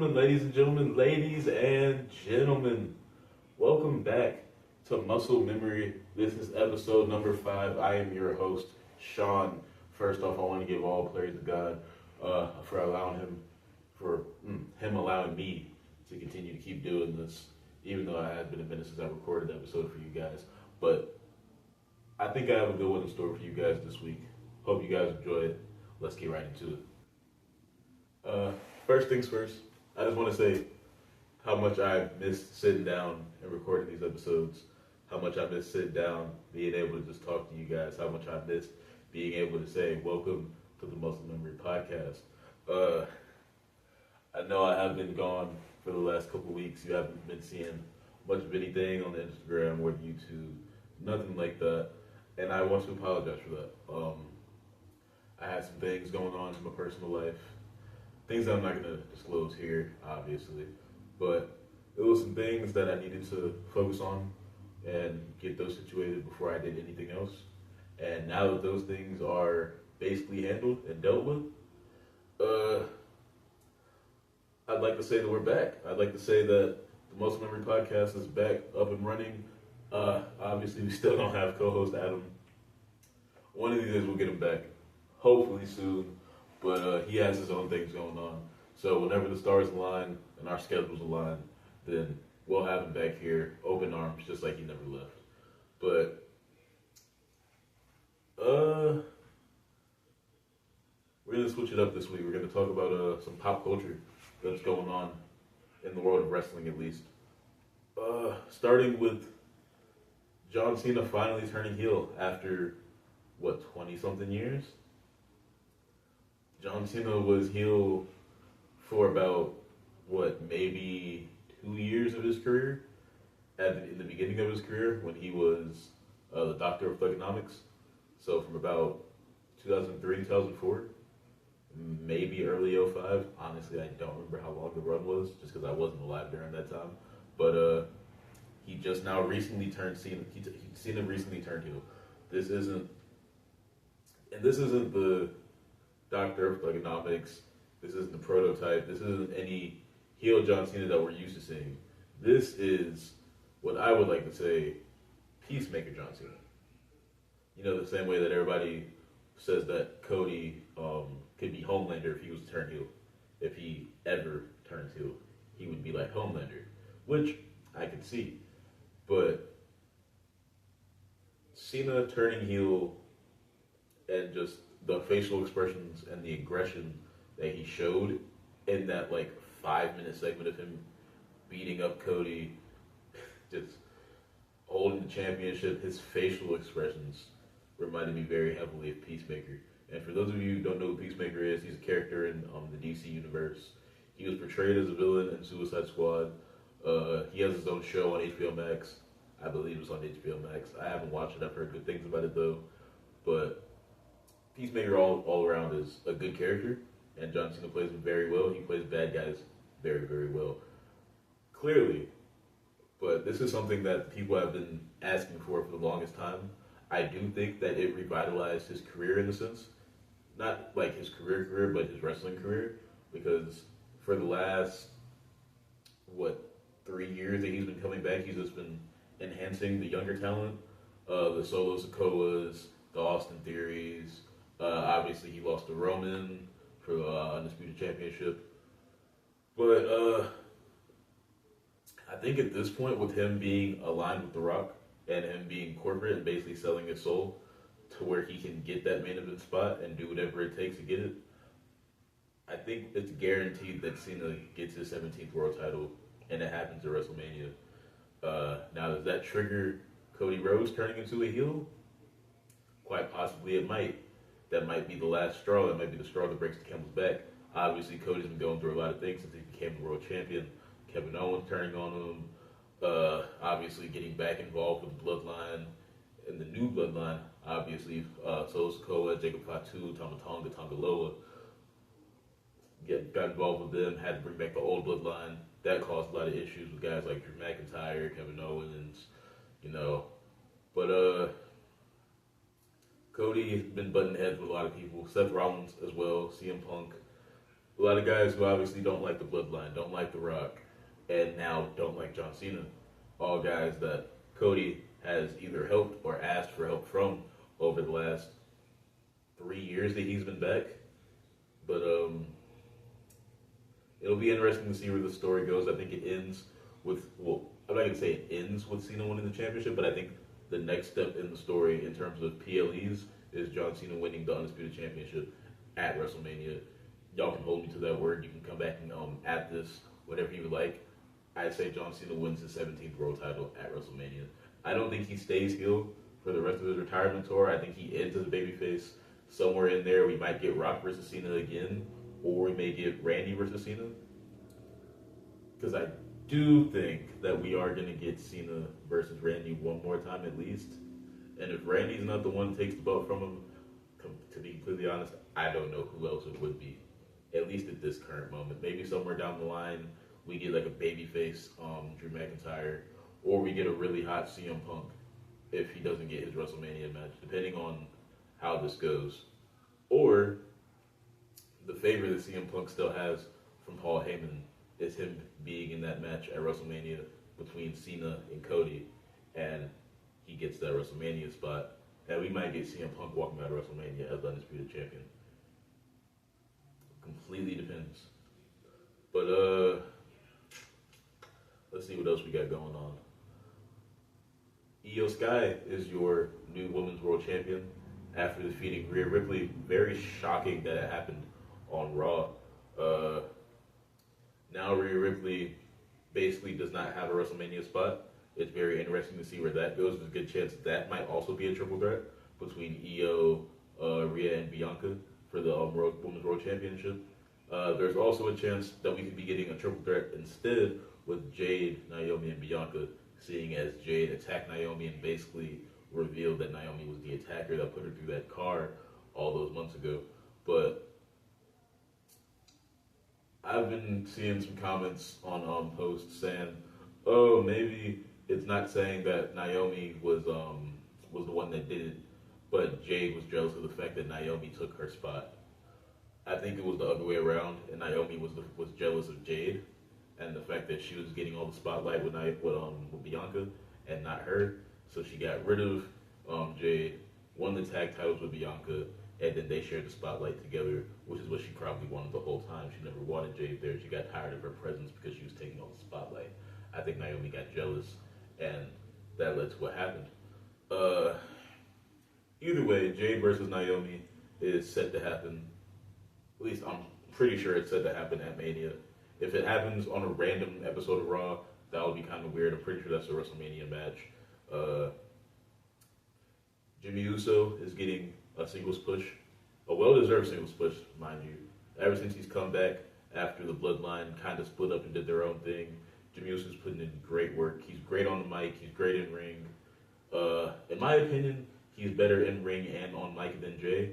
ladies and gentlemen, welcome back to Muscle Memory. This is episode number 5. I am your host, Sean. First off, I want to give all praise to God for him allowing me to continue to keep doing this, even though I have been a minute since I recorded the episode for you guys. But I think I have a good one in store for you guys this week. Hope you guys enjoy it. Let's get right into it. First things first, I just want to say how much I missed sitting down and recording these episodes. How much I missed sitting down, being able to just talk to you guys. How much I missed being able to say, welcome to the Muscle Memory Podcast. I know I have been gone for the last couple of weeks. You haven't been seeing much of anything on the Instagram or YouTube, nothing like that. And I want to apologize for that. I had some things going on in my personal life. Things that I'm not going to disclose here, obviously. But there was some things that I needed to focus on and get those situated before I did anything else. And now that those things are basically handled and dealt with, I'd like to say that we're back. I'd like to say that the Muscle Memory Podcast is back up and running. Obviously, we still don't have co-host Adam. One of these days we'll get him back. Hopefully soon. But he has his own things going on. So whenever the stars align and our schedules align, then we'll have him back here, open arms, just like he never left. But we're gonna switch it up this week. We're gonna talk about some pop culture that's going on in the world of wrestling, at least. Starting with John Cena finally turning heel after 20-something years. John Cena was heel for about, maybe 2 years of his career, in the beginning of his career, when he was the Doctor of Thugonomics. So from about 2003, 2004, maybe early 05. Honestly, I don't remember how long the run was, just because I wasn't alive during that time. But he just now recently turned Cena. Cena recently turned heel. This isn't the Doctor of Thugonomics. This isn't the prototype. This isn't any heel John Cena that we're used to seeing. This is what I would like to say, Peacemaker John Cena. You know, the same way that everybody says that Cody could be Homelander if he was to turn heel. If he ever turns heel, he would be like Homelander, which I could see. But Cena turning heel and just the facial expressions and the aggression that he showed in that 5-minute segment of him beating up Cody, just holding the championship, his facial expressions reminded me very heavily of Peacemaker. And for those of you who don't know who Peacemaker is, he's a character in the DC universe. He was portrayed as a villain in Suicide Squad. He has his own show on HBO Max. I believe it's on HBO Max. I haven't watched it. I've heard good things about it though. But Peacemaker all around is a good character, and John Cena plays him very well. He plays bad guys very, very well. Clearly. But this is something that people have been asking for the longest time. I do think that it revitalized his career in a sense. Not like his career, but his wrestling career. Because for the last, 3 years that he's been coming back, he's just been enhancing the younger talent. The Solo Sikoas, the Austin Theories. Obviously, he lost to Roman for the Undisputed Championship. But I think at this point, with him being aligned with The Rock and him being corporate and basically selling his soul to where he can get that main event spot and do whatever it takes to get it, I think it's guaranteed that Cena gets his 17th world title, and it happens at WrestleMania. Now, does that trigger Cody Rhodes turning into a heel? Quite possibly it might. That might be the last straw. That might be the straw that breaks the camel's back. Obviously, Cody's been going through a lot of things since he became the world champion. Kevin Owens turning on him. Obviously, getting back involved with the Bloodline and the new Bloodline. Obviously, Solo Sikoa, Jacob Fatu, Tama Tonga, Tonga Loa. Got involved with them. Had to bring back the old Bloodline. That caused a lot of issues with guys like Drew McIntyre, Kevin Owens, But Cody has been butting heads with a lot of people. Seth Rollins as well, CM Punk. A lot of guys who obviously don't like the Bloodline, don't like The Rock, and now don't like John Cena. All guys that Cody has either helped or asked for help from over the last 3 years that he's been back. But it'll be interesting to see where the story goes. I think it ends with, well, I'm not going to say it ends with Cena winning the championship, but I think the next step in the story in terms of PLEs is John Cena winning the Undisputed Championship at WrestleMania. Y'all can hold me to that word. You can come back and at this, whatever you would like. I say John Cena wins his 17th world title at WrestleMania. I don't think he stays heel for the rest of his retirement tour. I think he ends as a babyface. Somewhere in there, we might get Rock versus Cena again, or we may get Randy versus Cena. Because I do think that we are going to get Cena versus Randy one more time at least. And if Randy's not the one who takes the belt from him, to be completely honest, I don't know who else it would be. At least at this current moment. Maybe somewhere down the line, we get like a babyface Drew McIntyre, or we get a really hot CM Punk if he doesn't get his WrestleMania match, depending on how this goes. Or the favor that CM Punk still has from Paul Heyman is him being in that match at WrestleMania between Cena and Cody, and he gets that WrestleMania spot, and we might get CM Punk walking out of WrestleMania as the Undisputed Champion. Completely depends. But let's see what else we got going on. Io Sky is your new Women's World Champion after defeating Rhea Ripley. Very shocking that it happened on Raw. Now Rhea Ripley basically does not have a WrestleMania spot. It's very interesting to see where that goes. There's a good chance that might also be a triple threat between Io, Rhea, and Bianca for the Women's World Championship. There's also a chance that we could be getting a triple threat instead with Jade, Naomi, and Bianca, seeing as Jade attacked Naomi and basically revealed that Naomi was the attacker that put her through that car all those months ago. But I've been seeing some comments on posts saying, "Oh, maybe it's not saying that Naomi was the one that did it, but Jade was jealous of the fact that Naomi took her spot." I think it was the other way around, and Naomi was jealous of Jade and the fact that she was getting all the spotlight with Bianca and not her. So she got rid of Jade, won the tag titles with Bianca, and then they shared the spotlight together, which is what she probably wanted the whole time. She never wanted Jade there. She got tired of her presence because she was taking all the spotlight. I think Naomi got jealous, and that led to what happened. Either way, Jade versus Naomi is set to happen. At least I'm pretty sure it's set to happen at Mania. If it happens on a random episode of Raw, that would be kind of weird. I'm pretty sure that's a WrestleMania match. Jimmy Uso is getting a singles push, a well-deserved singles push, mind you. Ever since he's come back after the Bloodline kind of split up and did their own thing, Jimmy Uso's putting in great work. He's great on the mic. He's great in ring. In my opinion, he's better in ring and on mic than Jay.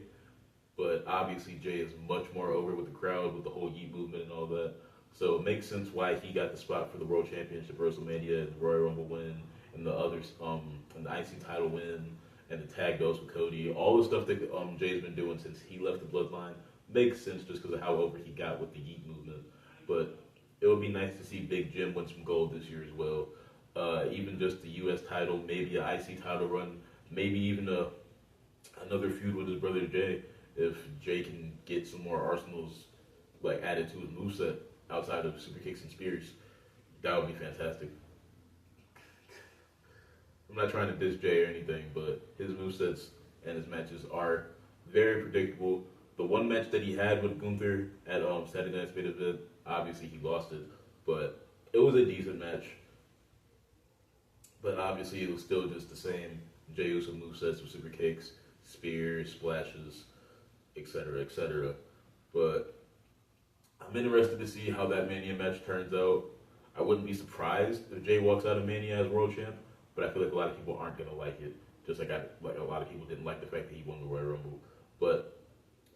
But obviously Jay is much more over with the crowd, with the whole Yeet movement and all that. So it makes sense why he got the spot for the World Championship, WrestleMania, and the Royal Rumble win, and the others, and the IC title win, and the tag goes with Cody. All the stuff that Jay's been doing since he left the Bloodline makes sense just because of how over he got with the Yeet movement. But it would be nice to see Big Jim win some gold this year as well. Even just the U.S. title, maybe an IC title run, maybe even another feud with his brother Jay. If Jay can get some more arsenals like added to his moveset outside of super kicks and spears, that would be fantastic. I'm not trying to diss Jay or anything, but his movesets and his matches are very predictable. The one match that he had with Gunther at Saturday Night's Main Event, obviously he lost it, but it was a decent match. But obviously it was still just the same Jey Uso movesets with super kicks, spears, splashes, etc., etc. But I'm interested to see how that Mania match turns out. I wouldn't be surprised if Jay walks out of Mania as world champ, but I feel like a lot of people aren't gonna like it. Just like a lot of people didn't like the fact that he won the Royal Rumble. But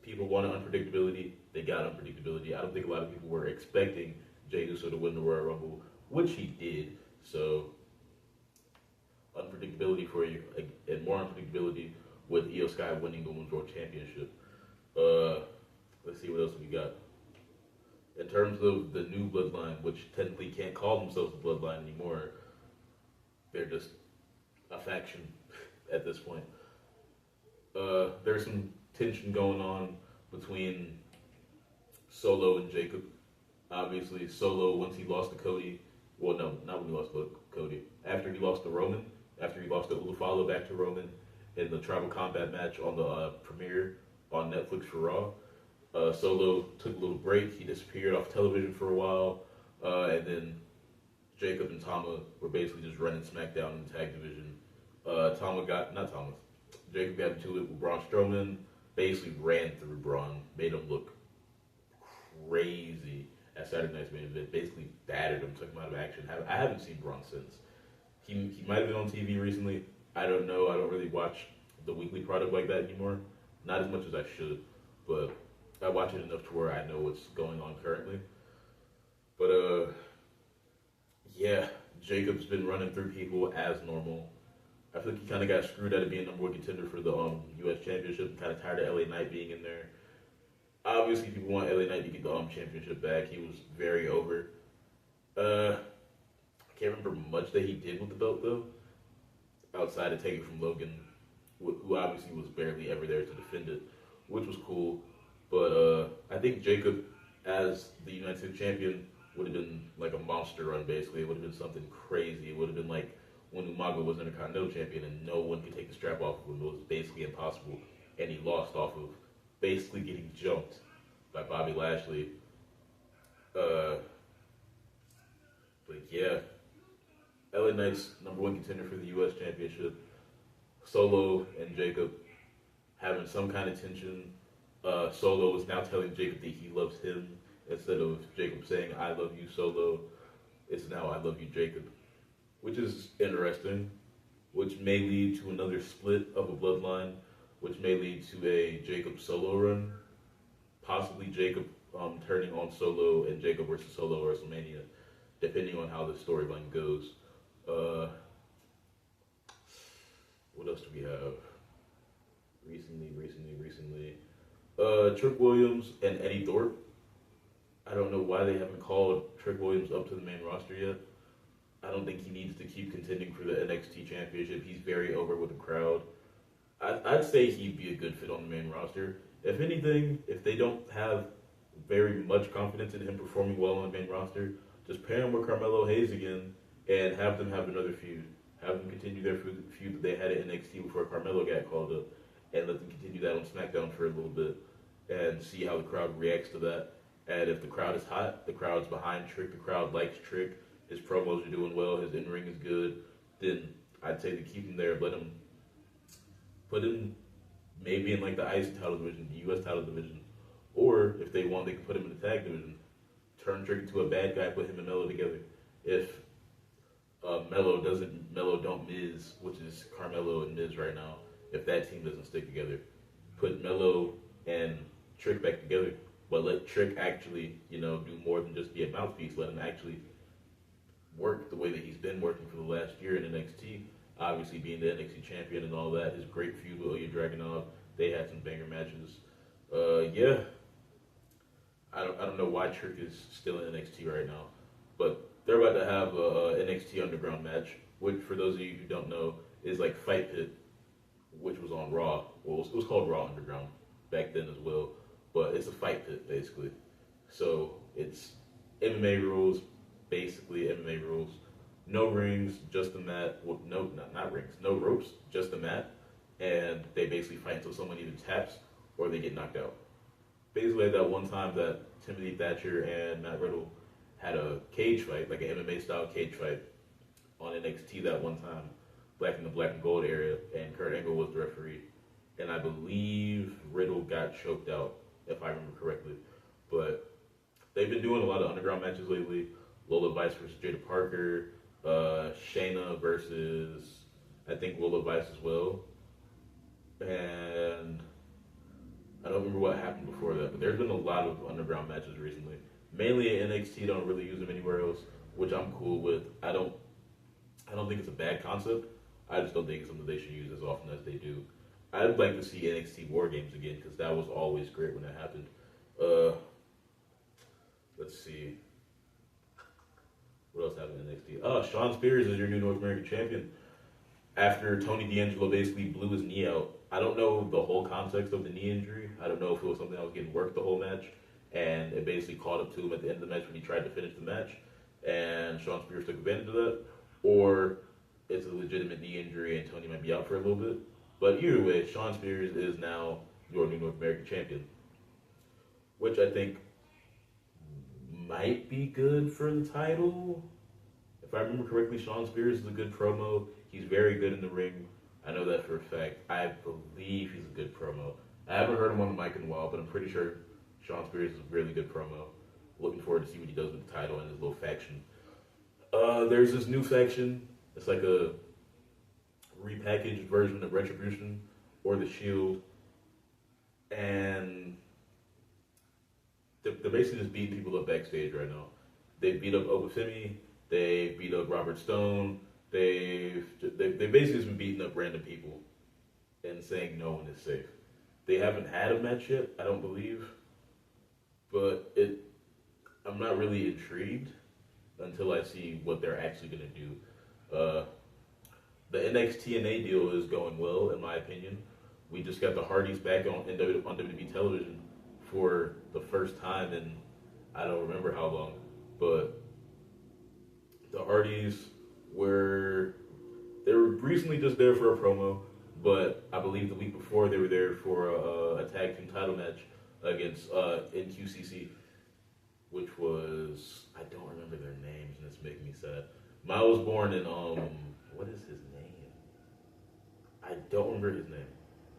people wanted unpredictability. They got unpredictability. I don't think a lot of people were expecting Jey Uso to win the Royal Rumble, which he did. So unpredictability for you, and more unpredictability with Io Sky winning the Women's World Championship. Let's see what else we got. In terms of the new bloodline, which technically can't call themselves the bloodline anymore, they're just a faction at this point. There's some tension going on between Solo and Jacob. Obviously, Solo, once he lost to Cody, well, no, not when he lost to Cody, after he lost to Roman, after he lost to Ulufalo back to Roman in the Tribal Combat match on the premiere on Netflix for Raw, Solo took a little break. He disappeared off television for a while, and then Jacob and Tama were basically just running SmackDown in the tag division. Jacob got into it with Braun Strowman, basically ran through Braun, made him look crazy at Saturday Night's Main Event, basically battered him, took him out of action. I haven't seen Braun since. He might have been on TV recently. I don't know. I don't really watch the weekly product like that anymore. Not as much as I should, but I watch it enough to where I know what's going on currently. But yeah, Jacob's been running through people as normal. I feel like he kind of got screwed out of being number one contender for the U.S. Championship. Kind of tired of LA Knight being in there. Obviously, people want LA Knight to get the championship back. He was very over. I can't remember much that he did with the belt though, outside of taking it from Logan, who obviously was barely ever there to defend it, which was cool. But I think Jacob, as the United States champion, would have been like a monster run. Basically, it would have been something crazy. It would have been like when Umaga was Intercontinental champion and no one could take the strap off of him. It was basically impossible, and he lost off of basically getting jumped by Bobby Lashley. But yeah, LA Knight's number one contender for the U.S. Championship. Solo and Jacob having some kind of tension. Solo is now telling Jacob that he loves him instead of Jacob saying "I love you, Solo." It's now "I love you, Jacob," which is interesting. Which may lead to another split of a bloodline, which may lead to a Jacob Solo run, possibly Jacob turning on Solo and Jacob versus Solo at WrestleMania, depending on how the storyline goes. What else do we have? Recently. Trick Williams and Eddie Thorpe. I don't know why they haven't called Trick Williams up to the main roster yet. I don't think he needs to keep contending for the NXT Championship. He's very over with the crowd. I'd say he'd be a good fit on the main roster. If anything, if they don't have very much confidence in him performing well on the main roster, just pair him with Carmelo Hayes again and have them have another feud. Have them continue their feud that they had at NXT before Carmelo got called up, and let them continue that on SmackDown for a little bit and see how the crowd reacts to that. And if the crowd is hot, the crowd's behind Trick, the crowd likes Trick, his promos are doing well, his in-ring is good, then I'd say to keep him there, put him maybe in like the IC title division, the US title division, or if they want, they can put him in the tag division. Turn Trick into a bad guy, put him and Melo together. If Melo don't Miz, which is Carmelo and Miz right now, if that team doesn't stick together, put Melo and Trick back together, but let Trick actually, do more than just be a mouthpiece. Let him actually work the way that he's been working for the last year in NXT. Obviously, being the NXT champion and all that, his great feud with Ilya Dragunov, they had some banger matches. Yeah, I don't know why Trick is still in NXT right now, but they're about to have a NXT Underground match, which for those of you who don't know is like Fight Pit, which was on Raw. Well, it was called Raw Underground back then as well, but it's a Fight Pit basically. So it's MMA rules, basically MMA rules. No rings, just a mat. Well, no, not rings. No ropes, just a mat. And they basically fight until someone either taps or they get knocked out. Basically, at that one time that Timothy Thatcher and Matt Riddle had a cage fight, like an MMA style cage fight on NXT that one time, back in the black and gold era, and Kurt Angle was the referee. And I believe Riddle got choked out, if I remember correctly. But they've been doing a lot of underground matches lately. Lola Vice versus Jada Parker, Shayna versus, I think, Lola Vice as well. And I don't remember what happened before that, but there's been a lot of underground matches recently. Mainly at NXT, don't really use them anywhere else, which I'm cool with. I don't think it's a bad concept. I just don't think it's something they should use as often as they do. I'd like to see NXT War Games again, because that was always great when that happened. Let's see. What else happened in NXT? Oh, Sean Spears is your new North American champion. After Tony D'Angelo basically blew his knee out. I don't know the whole context of the knee injury. I don't know if it was something that was getting worked the whole match, and it basically caught up to him at the end of the match when he tried to finish the match, and Sean Spears took advantage of that, or it's a legitimate knee injury and Tony might be out for a little bit. But either way, Sean Spears is now your new North American champion, which I think might be good for the title. If I remember correctly, Sean Spears is a good promo. He's very good in the ring. I know that for a fact. I believe he's a good promo. I haven't heard him on the mic in a while, but I'm pretty sure Sean Spears is a really good promo. Looking forward to see what he does with the title and his little faction. There's this new faction. It's like a repackaged version of Retribution or the Shield, and they're basically just beating people up backstage right now. They beat up Obafemi. They beat up Robert Stone. They basically just been beating up random people and saying no one is safe. They haven't had a match yet, I don't believe, but I'm not really intrigued until I see what they're actually going to do. The NXT TNA deal is going well, in my opinion. We just got the Hardys back on WWE television for the first time in I don't remember how long, but the Hardys they were recently just there for a promo, but I believe the week before they were there for a tag team title match against NQCC, which was I don't remember their names and it's making me sad. Miles Born and what is his name? I don't remember his name.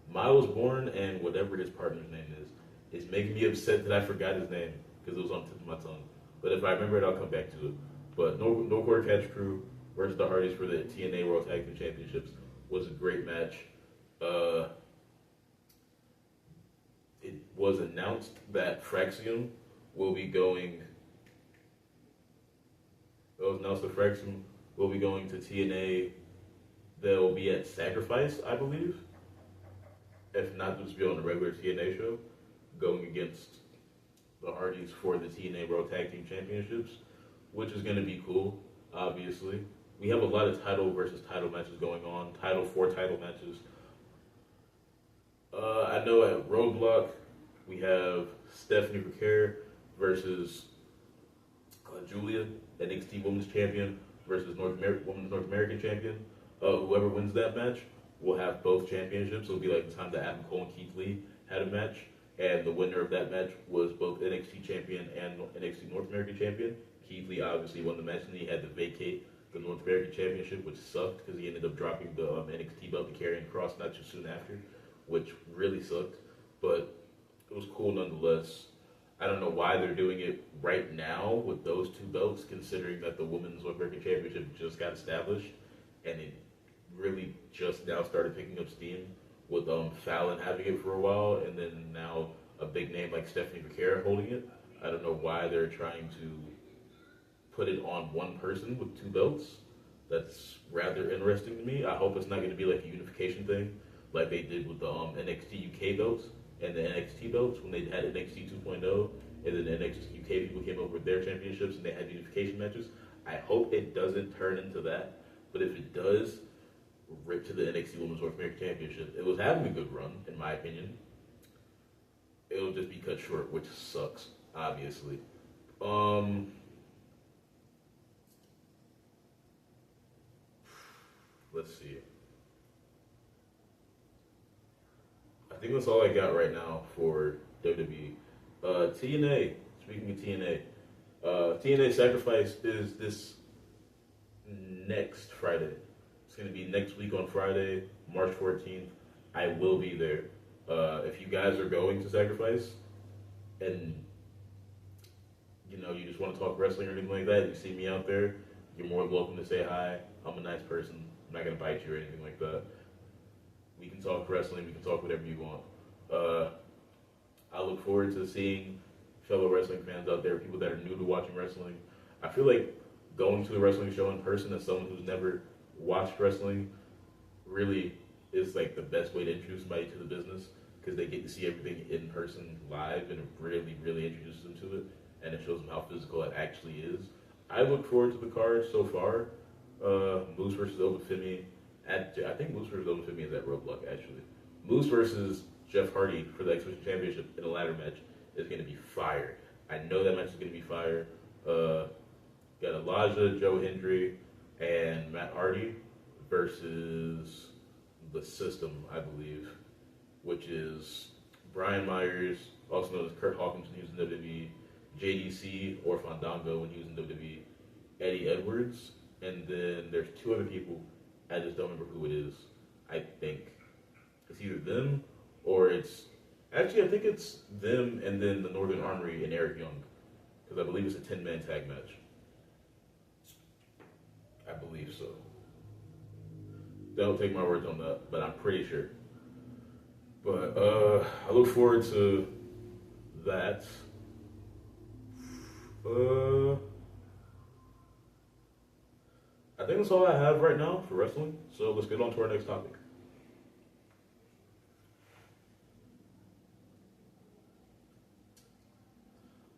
Miles Born and whatever his partner's name is. It's making me upset that I forgot his name because it was on the tip of my tongue. But if I remember it, I'll come back to it. But No Quarter Catch Crew versus the Hardys for the TNA World Tag Team Championships was a great match. It was announced that Fraxium will be going. It was announced that Fraxium will be going to TNA. They'll be at Sacrifice, I believe. If not, they'll just be on the regular TNA show, going against the Hardys for the TNA World Tag Team Championships, which is going to be cool, obviously. We have a lot of title versus title matches going on, title for title matches. I know at Roadblock, we have Stephanie Bricker versus Julia, NXT Women's Champion versus Women's North American Champion. Whoever wins that match will have both championships. It'll be like the time that Adam Cole and Keith Lee had a match, and the winner of that match was both NXT Champion and NXT North American Champion. Keith Lee obviously won the match, and he had to vacate the North American Championship, which sucked because he ended up dropping the NXT belt to Karrion Kross not too soon after, which really sucked. But it was cool nonetheless. I don't know why they're doing it right now with those two belts, considering that the Women's North American Championship just got established, and it really just now started picking up steam with Fallon having it for a while, and then now a big name like Stephanie Bricker holding it. I don't know why they're trying to put it on one person with two belts. That's rather interesting to me. I hope it's not going to be like a unification thing, like they did with the NXT UK belts and the NXT belts when they had NXT 2.0, and then the NXT UK people came over with their championships and they had unification matches. I hope it doesn't turn into that, but if it does, rip to the NXT Women's North American Championship. It was having a good run, in my opinion. It'll just be cut short, which sucks, obviously. Let's see. I think that's all I got right now for WWE. TNA. Speaking of TNA, TNA Sacrifice is this next Friday. It's going to be next week on Friday, March 14th. I will be there. If you guys are going to Sacrifice and you just want to talk wrestling or anything like that, you see me out there, you're more than welcome to say hi. I'm a nice person. I'm not going to bite you or anything like that. We can talk wrestling. We can talk whatever you want. I look forward to seeing fellow wrestling fans out there, people that are new to watching wrestling. I feel like going to a wrestling show in person as someone who's never watched wrestling really is like the best way to introduce somebody to the business, because they get to see everything in person live and it really, really introduces them to it. and it shows them how physical it actually is. I look forward to the card so far. Moose versus Obafemi. I think Moose versus Obafemi is at Roadblock actually. Moose versus Jeff Hardy for the X Division Championship in a ladder match is going to be fire. I know that match is going to be fire. Got Elijah, Joe Hendry, and Matt Hardy versus the System, I believe, which is Brian Myers, also known as Kurt Hawkins when he was in WWE, JDC or Fandango when he was in WWE, Eddie Edwards, and then there's two other people. I just don't remember who it is. I think it's either them or it's actually I think it's them and then the Northern Armory and Eric Young, because I believe it's a 10-man tag match. I believe so. Don't take my words on that, but I'm pretty sure. But I look forward to that. I think that's all I have right now for wrestling. So let's get on to our next topic.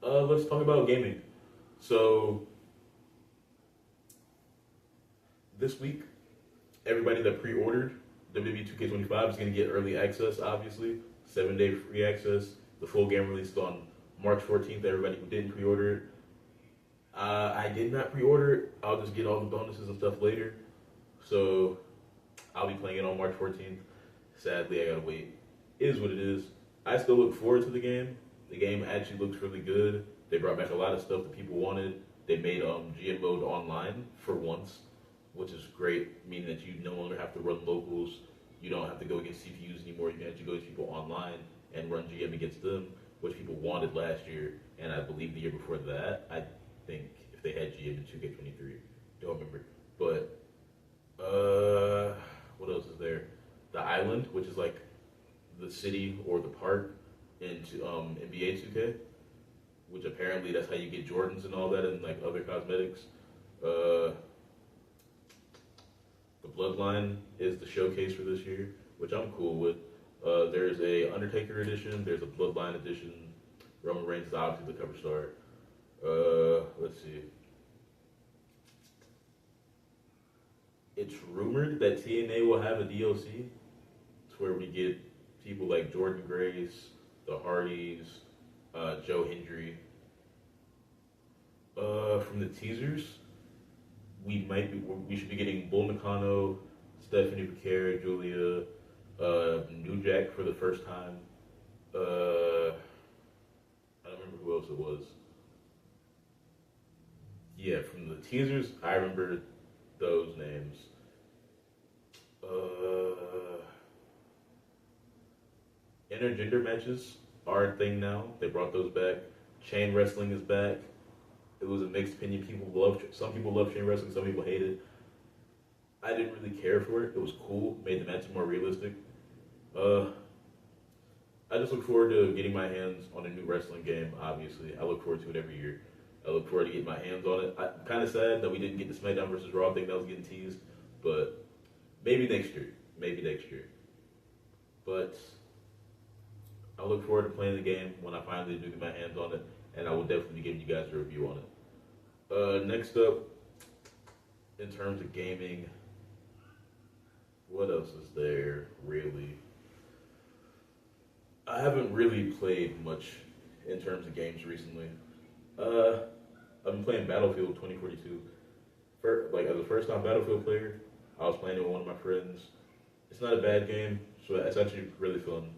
Let's talk about gaming. So this week, everybody that pre-ordered WWE 2K25 is going to get early access, obviously. 7-day free access. The full game released on March 14th. Everybody who didn't pre-order it. I did not pre-order it. I'll just get all the bonuses and stuff later. So I'll be playing it on March 14th. Sadly, I gotta wait. It is what it is. I still look forward to the game. The game actually looks really good. They brought back a lot of stuff that people wanted. They made GM mode online for once, which is great, meaning that you no longer have to run locals. You don't have to go against CPUs anymore. You can actually go against people online and run GM against them, which people wanted last year, and I believe the year before that. I think if they had GM in 2K23, don't remember. But what else is there? The island, which is like the city or the park into NBA 2K, which apparently that's how you get Jordans and all that and like other cosmetics. The Bloodline is the showcase for this year, which I'm cool with. There's a Undertaker edition. There's a Bloodline edition. Roman Reigns is obviously the cover star. Let's see. It's rumored that TNA will have a DLC. It's where we get people like Jordan Grace, the Hardys, Joe Hendry. From the teasers, we should be getting Bull Nakano, Stephanie Becerra, Julia, New Jack for the first time. I don't remember who else it was. Yeah, from the teasers, I remember those names. Intergender matches are a thing now. They brought those back. Chain wrestling is back. It was a mixed opinion. Some people love chain wrestling, some people hate it. I didn't really care for it. It was cool. Made the matches more realistic. I just look forward to getting my hands on a new wrestling game, obviously. I look forward to it every year. I look forward to getting my hands on it. I'm kind of sad that we didn't get the SmackDown versus Raw thing that was getting teased, but maybe next year. Maybe next year. But I look forward to playing the game when I finally do get my hands on it, and I will definitely be giving you guys a review on it. Next up, in terms of gaming, what else is there, really? I haven't really played much in terms of games recently. I've been playing Battlefield 2042. As a first-time Battlefield player, I was playing it with one of my friends. It's not a bad game, so it's actually really fun.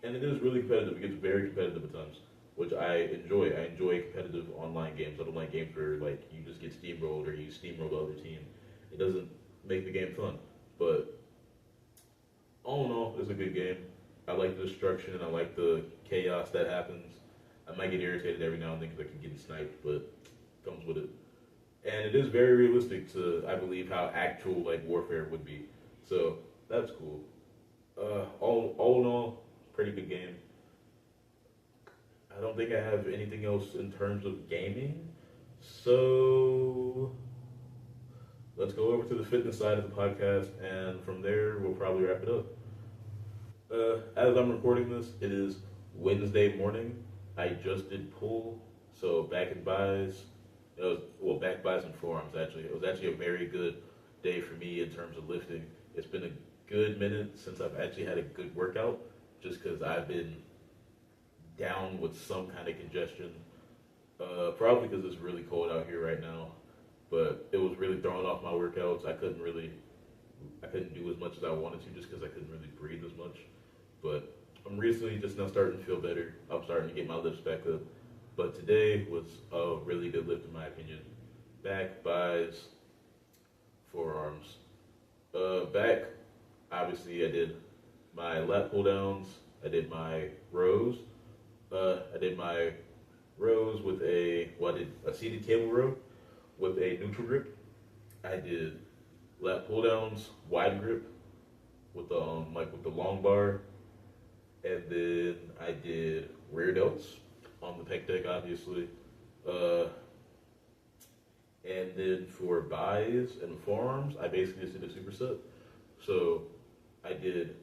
And it is really competitive. It gets very competitive at times, which I enjoy. I enjoy competitive online games. I don't like games where you just get steamrolled or you steamroll the other team. It doesn't make the game fun. But all in all, it's a good game. I like the destruction and I like the chaos that happens. I might get irritated every now and then because I keep getting sniped, but it comes with it. And it is very realistic to, I believe, how actual warfare would be. So that's cool. All in all, pretty good game. I don't think I have anything else in terms of gaming. So let's go over to the fitness side of the podcast, and from there we'll probably wrap it up. As I'm recording this, it is Wednesday morning. I just did pull, so back and buys. It was well, back buys and forearms actually. It was actually a very good day for me in terms of lifting. It's been a good minute since I've actually had a good workout, just because I've been down with some kind of congestion. Probably because it's really cold out here right now, but it was really throwing off my workouts. I couldn't do as much as I wanted to just because I couldn't really breathe as much. But I'm recently just now starting to feel better. I'm starting to get my lifts back up. But today was a really good lift in my opinion. Back, buys, forearms. Back, obviously I did my lat pull downs. I did my rows. I did my rows with I did a seated cable row with a neutral grip. I did lat pull downs, wide grip with the with the long bar, and then I did rear delts on the pec deck, obviously. And then for buys and forearms, I basically just did a superset. So I did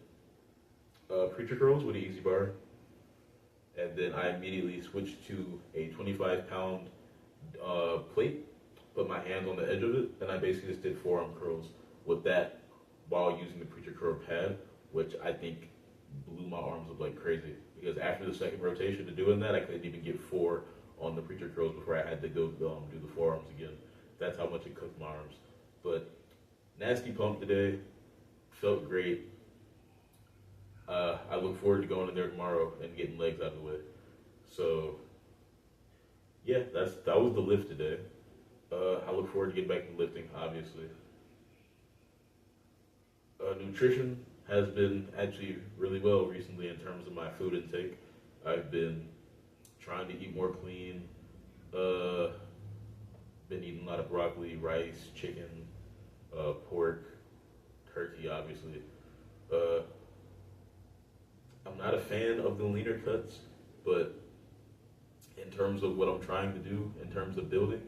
preacher curls with an easy bar, and then I immediately switched to a 25-pound plate, put my hands on the edge of it, and I basically just did forearm curls with that while using the preacher curl pad, which I think blew my arms up like crazy. Because after the second rotation to doing that, I couldn't even get 4 on the preacher curls before I had to go do the forearms again. That's how much it cooked my arms. But nasty pump today, felt great. I look forward to going in there tomorrow and getting legs out of the way. So yeah, that was the lift today. I look forward to getting back to lifting, obviously. Nutrition has been actually really well recently in terms of my food intake. I've been trying to eat more clean. Been eating a lot of broccoli, rice, chicken, pork, turkey, obviously. I'm not a fan of the leaner cuts, but in terms of what I'm trying to do, in terms of building,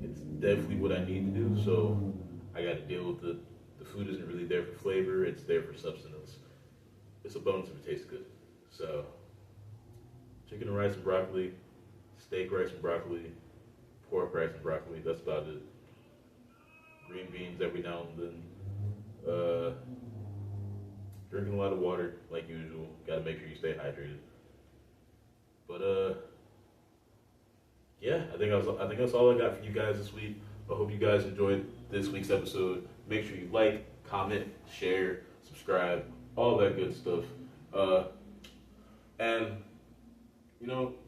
it's definitely what I need to do. So I got to deal with the food isn't really there for flavor, it's there for substance. It's a bonus if it tastes good. So chicken and rice and broccoli, steak, rice and broccoli, pork, rice and broccoli, that's about it. Green beans every now and then. Drinking a lot of water, like usual. Got to make sure you stay hydrated. But yeah, I think that's all I got for you guys this week. I hope you guys enjoyed this week's episode. Make sure you like, comment, share, subscribe, all that good stuff. And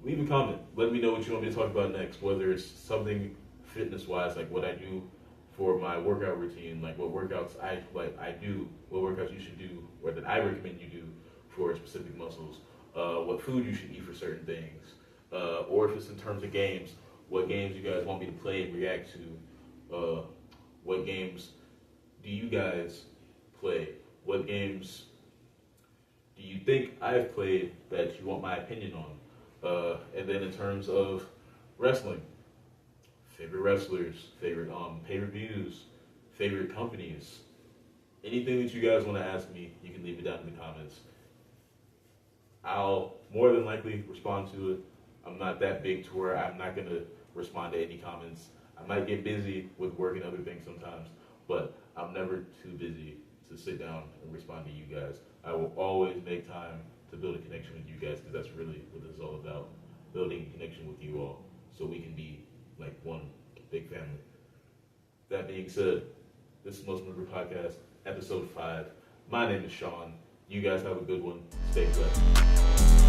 leave a comment. Let me know what you want me to talk about next. Whether it's something fitness-wise, like what I do for my workout routine, like what workouts I do, what workouts you should do, or that I recommend you do for specific muscles, what food you should eat for certain things, or if it's in terms of games, what games you guys want me to play and react to, what games do you guys play, what games do you think I've played that you want my opinion on, and then in terms of wrestling, favorite wrestlers, favorite pay-per-views, favorite companies. Anything that you guys want to ask me, you can leave it down in the comments. I'll more than likely respond to it. I'm not that big to where I'm not going to respond to any comments. I might get busy with work and other things sometimes, but I'm never too busy to sit down and respond to you guys. I will always make time to build a connection with you guys because that's really what this is all about, building a connection with you all so we can be like one big family. That being said, this is Most Member Podcast, episode 5. My name is Sean. You guys have a good one. Stay blessed.